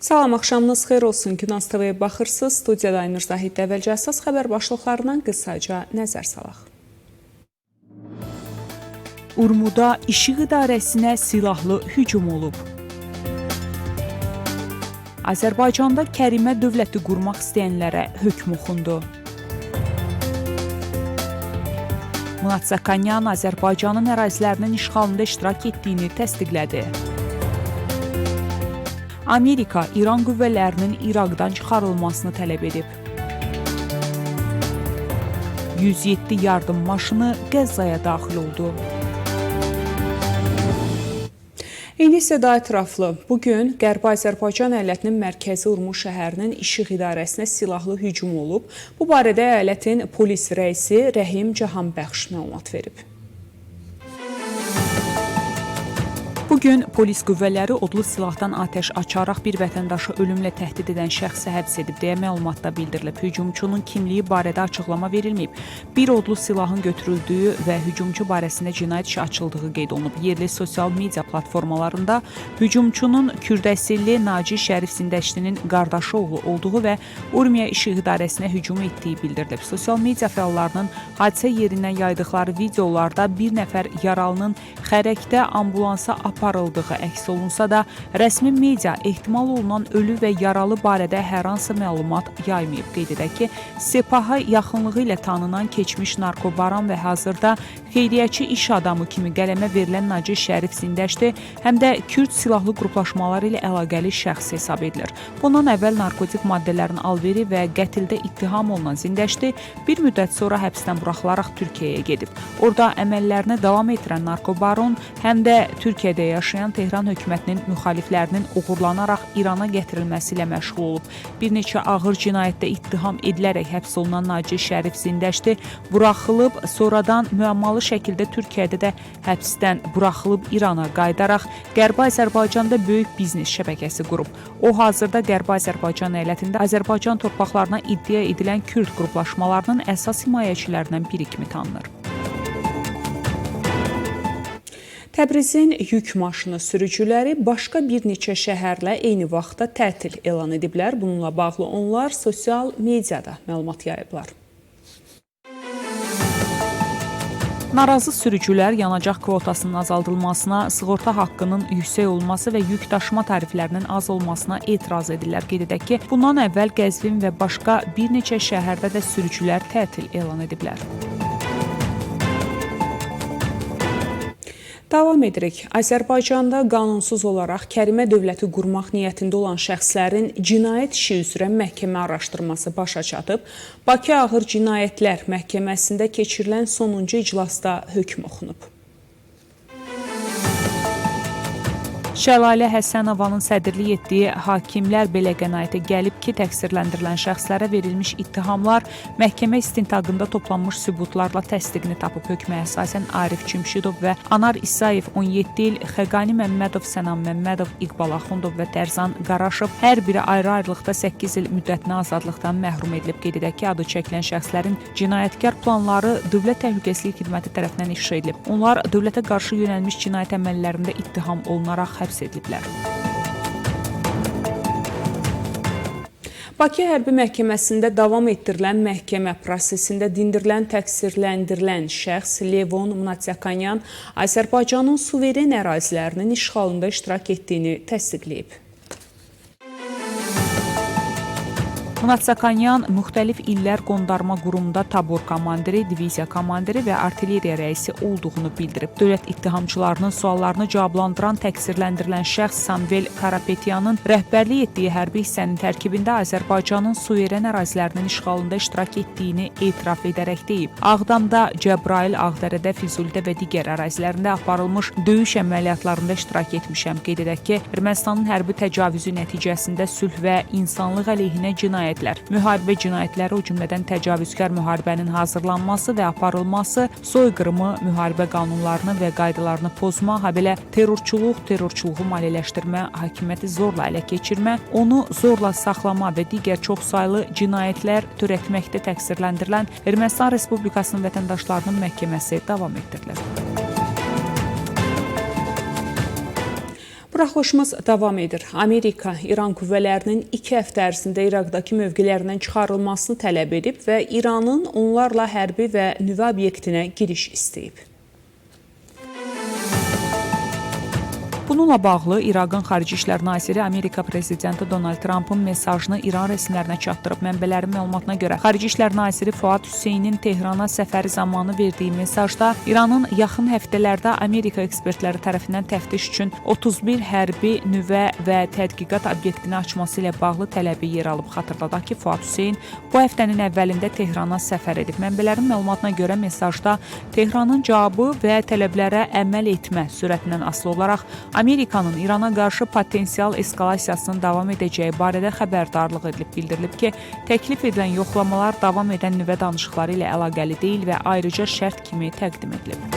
Salam, axşamınız xeyir olsun. Günaz TV-yə baxırsınız. Studiyada Aynur Zahid əvvəlcə əsas xəbər başlıqlarından qısaca nəzər salaq. Urmuda İşıq İdarəsinə silahlı hücum olub. Azərbaycanda kərimə dövləti qurmaq istəyənlərə hökm oxundu. Mnatsakanyan Azərbaycanın ərazilərinin işğalında iştirak etdiyini təsdiqlədi. Amerika İran qüvvələrinin İraqdan çıxarılmasını tələb edib. 107 yardım maşını Qəzzaya daxil oldu. İndi isə daha ətraflı. Bugün Qərbi Azərbaycan əyalətinin mərkəzi Urmuş şəhərinin İşıq İdarəsinə silahlı hücum olub. Bu barədə əyalətin polis rəisi Rəhim Cahanbəxş məlumat verib. Bugün polis qüvvələri odlu silahdan atəş açaraq bir vətəndaşı ölümlə təhdid edən şəxsi həbs edib deyə məlumatda bildirilib. Hücumçunun kimliyi barədə açıqlama verilməyib. Bir odlu silahın götürüldüyü və hücumçu barəsində cinayət işi açıldığı qeyd olunub. Yerli sosial media platformalarında hücumçunun Kürdəsilli Naci Şərif Zindəşlinin qardaşı oğlu olduğu və Urmiya İşıq İdarəsinə hücum etdiyi bildirilib. Sosial media fəallarının hadisə yerindən yaydıqları videolarda bir nəfər yaralının xərəkdə ambulansa aparıldığı əks olunsa da, rəsmi media ehtimal olunan ölü və yaralı barədə hər hansı məlumat yaymayıb. Qeyd edək ki, Sepaha yaxınlığı ilə tanınan keçmiş narkobaran və hazırda xeyriyyəçi iş adamı kimi qələmə verilən Naci Şərif Zindəşli həm də Kürd silahlı qruplaşmaları ilə əlaqəli şəxs hesab edilir. Bundan əvvəl narkotik maddələrin alveri və qətildə ittiham olunan Zindəşli bir müddət sonra həbsdən buraxılaraq Türkiyəyə gedib. Orada əməllərini davam etdirən narkobaron həm də Türkiyədə yaşayan Tehran hökumətinin müxaliflərinin uğurlanaraq İrana gətirilməsi ilə məşğul olub. Bir neçə ağır cinayətdə ittiham edilərək həbs olunan Naci Şərif Zindəşli buraxılıb, sonradan müəmmalı şəkildə Türkiyədə də həbsdən buraxılıb İrana qayıdaraq Qərbi Azərbaycanda böyük biznes şəbəkəsi qurub. O hazırda Qərbi Azərbaycan əyalətində Azərbaycan torpaqlarına iddia edilən Kürd qruplaşmalarının əsas himayəçilərindən biri kimi tanınır. Təbrizin yük maşını sürücüləri başqa bir neçə şəhərlə eyni vaxtda tətil elan ediblər. Bununla bağlı onlar sosial mediada məlumat yayıblar. Narazı sürücülər yanacaq kvotasının azaldılmasına, sığorta haqqının yüksək olması və yük daşıma tariflərinin az olmasına etiraz edirlər. Qeyd edək ki, bundan əvvəl Qəzvin və başqa bir neçə şəhərdə də sürücülər tətil elan ediblər. Davam edirik. Azərbaycanda qanunsuz olaraq kərimə dövləti qurmaq niyyətində olan şəxslərin cinayət işi üzrə məhkəmə araşdırması başa çatıb. Bakı Ağır Cinayətlər Məhkəməsində keçirilən sonuncu iclasda hökm oxunub. Şəlalə Həsənovanın sədrlik etdiyi hakimlər belə qənaətə gəlib ki, təqsirləndirilən şəxslərə verilmiş ittihamlar məhkəmə istintaqında toplanmış sübutlarla təsdiqini tapıb. Hökmə əsasən Arif Cümşidov və Anar İsayev 17 il, Xəqani Məmmədov, Sənan Məmmədov, İqbal Axundov və Tərzan Qaraşov hər biri ayrı-ayrılıqda 8 il müddətinə azadlıqdan məhrum edilib. Qeyd edək ki, adı çəkilən şəxslərin cinayətkar planları Dövlət Təhlükəsizlik Xidməti tərəfindən ifşa edilib. Onlar dövlətə qarşı yönəlmiş cinayət əməllərində ittiham olunaraq həbs ediliblər. Bakı Hərbi Məhkəməsində davam etdirilən məhkəmə prosesində dindirilən təqsirləndirilən şəxs Levon Mnatsakanyan Azərbaycanın suveren ərazilərinin işğalında iştirak etdiyini təsdiqləyib. Munatsakyanyan müxtəlif illər qondarma qurumda tabor komandiri, diviziya komandiri və artilleriya rəisi olduğunu bildirib. Dövlət ittihamçılarının suallarını cavablandıran təqsirləndirilən şəxs Samvel Karapetyanın rəhbərlik etdiyi hərbi hissənin tərkibində Azərbaycanın suveren ərazilərinin işğalında iştirak etdiyini etiraf edərək deyib. Ağdamda, Cəbrayıl, Ağdərədə, Füzulidə və digər ərazilərində aparılmış döyüş əməliyyatlarında iştirak etmişəm. Qeyd edək ki, Ermənistanın hərbi təcavüzü nəticəsində sülh və insanlıq əleyhinə cinayətlər, müharibə cinayətləri, o cümlədən təcavüzkar müharibənin hazırlanması və aparılması, soyqırımı, müharibə qanunlarını və qaydalarını pozma, habelə terrorçuluğu maliyyələşdirmə, hakimiyyəti zorla ələ keçirmə, onu zorla saxlama və digər çoxsaylı cinayətlər törətməkdə təqsirləndirilən Ermənistan Respublikasının vətəndaşlarının məhkəməsi davam etdirilir. Buraxılışımız davam edir. Amerika İran qüvvələrinin 2 həftə ərzində İraqdakı mövqelərindən çıxarılmasını tələb edib və İranın onlarla hərbi və nüvə obyektinə giriş istəyib. Bununla bağlı İraqın Xarici İşlər Naziri Amerika Prezidenti Donald Trumpın mesajını İran rəsmilərinə çatdırıb. Mənbələrin məlumatına görə Xarici İşlər Naziri Fuad Hüseynin Tehrana səfəri zamanı verdiyi mesajda İranın yaxın həftələrdə Amerika ekspertləri tərəfindən təftiş üçün 31 hərbi nüvə və tədqiqat obyektini açması ilə bağlı tələbi yer alıb. Xatırladaq ki, Fuad Hüseyn bu həftənin əvvəlində Tehrana səfər edib. Mənbələrin məlumatına görə mesajda Tehranın cavabı və tələblərə əməl etmə sürətindən asılı olaraq Amerikanın İrana qarşı potensial eskalasiyasının davam edəcəyi barədə xəbərdarlıq edilib. Bildirilib ki, təklif edilən yoxlamalar davam edən nüvə danışıqları ilə əlaqəli deyil və ayrıca şərt kimi təqdim edilib.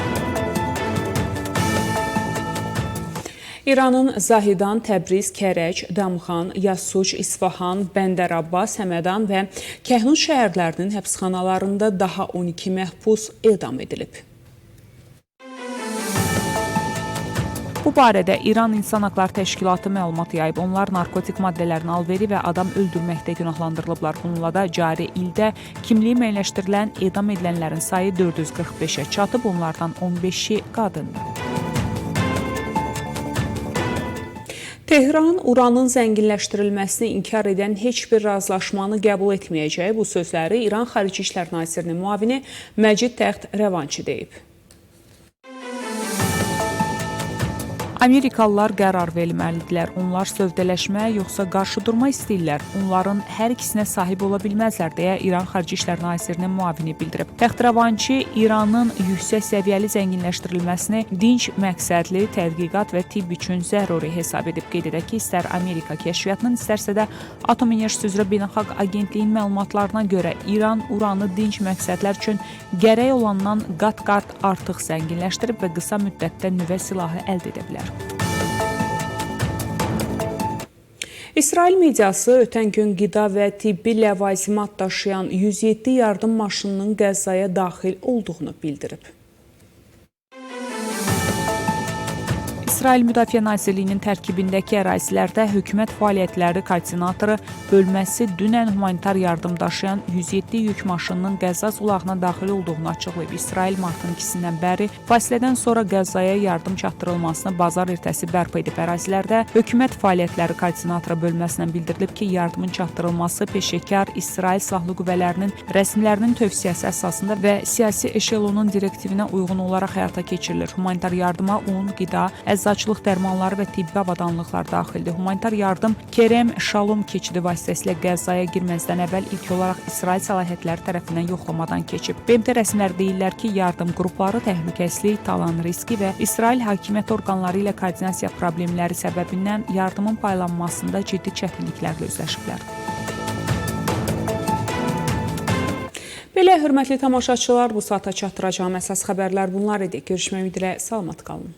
İranın Zahidan, Təbriz, Kərəc, Damxan, Yassuc, İsfahan, Bəndər Abbas, Həmədan və Kəhnun şəhərlərinin həbsxanalarında daha 12 məhbus edam edilib. Bu barədə İran İnsan Haqları Təşkilatı məlumat yayıb. Onlar narkotik maddələrin alveri və adam öldürməkdə günahlandırılıblar. Bununla da cari ildə kimliyi müəyyənləşdirilən edam edilənlərin sayı 445-ə çatıb, onlardan 15-i qadındır. Tehran uranın zənginləşdirilməsini inkar edən heç bir razılaşmanı qəbul etməyəcəyi bu sözləri İran Xarici İşlər Nazirinin müavini Məcid Təxt Rəvançi deyib. Amerikalılar qərar verməlidirlər. Onlar sövdələşmə yoxsa qarşı durma istəyirlər. Onların hər ikisinə sahib ola bilməzlər, deyə İran Xarici İşlər Nazirinin müavini bildirib. Təxtrəvançı İranın yüksək səviyyəli zənginləşdirilməsini dinc məqsədli tədqiqat və tibb üçün zəruri hesab edib. Qeyd edək ki, istər Amerika kəşfiyyatının, istərsə də Atom Enerjisi üzrə Beynəlxalq Agentliyin məlumatlarına görə İran uranı dinc məqsədlər üçün gərək olandan qat-qat artıq zənginləşdirib və qısa müddətdə nüvə silahı əldə edə bilər. İsrail mediası ötən gün qida və tibbi ləvazimat daşıyan 107 yardım maşınının Qəzzaya daxil olduğunu bildirib. İsrail Müdafiə Nazirliyinin tərkibindəki ərazilərdə hökumət fəaliyyətləri koordinatoru bölməsi dünən humanitar yardım daşıyan 107 yük maşınının Qəzza zolağına daxil olduğunu açıqlayıb. İsrail martın 2-sindən bəri fasilədən sonra Qəzzaya yardım çatdırılmasını bazar ertəsi bərpa edib. Ərazilərdə hökumət fəaliyyətləri koordinatoru bölməsindən bildirilib ki, yardımın çatdırılması peşəkar İsrail silahlı qüvvələrinin rəsmilərinin tövsiyəsi əsasında və siyasi eşelonun direktivinə uyğun olaraq həyata keçirilir. Humanitar yardıma un, qida, əczaçılıq dərmanları və tibbi avadanlıqlar daxildir. Humanitar yardım Kerem Şalom keçidi vasitəsilə Qəzzaya girməzdən əvvəl ilk olaraq İsrail səlahiyyətləri tərəfindən yoxlamadan keçib. BMT rəsmiləri deyirlər ki, yardım qrupları təhlükəsizlik, talan riski və İsrail hakimiyyət orqanları ilə koordinasiya problemləri səbəbindən yardımın paylanmasında ciddi çətinliklərlə üzləşiblər. Belə, hörmətli tamaşaçılar, bu saata çatdıracağım əsas xəbərlər bunlar idi. Görüşmək ümidi ilə salamat qalın.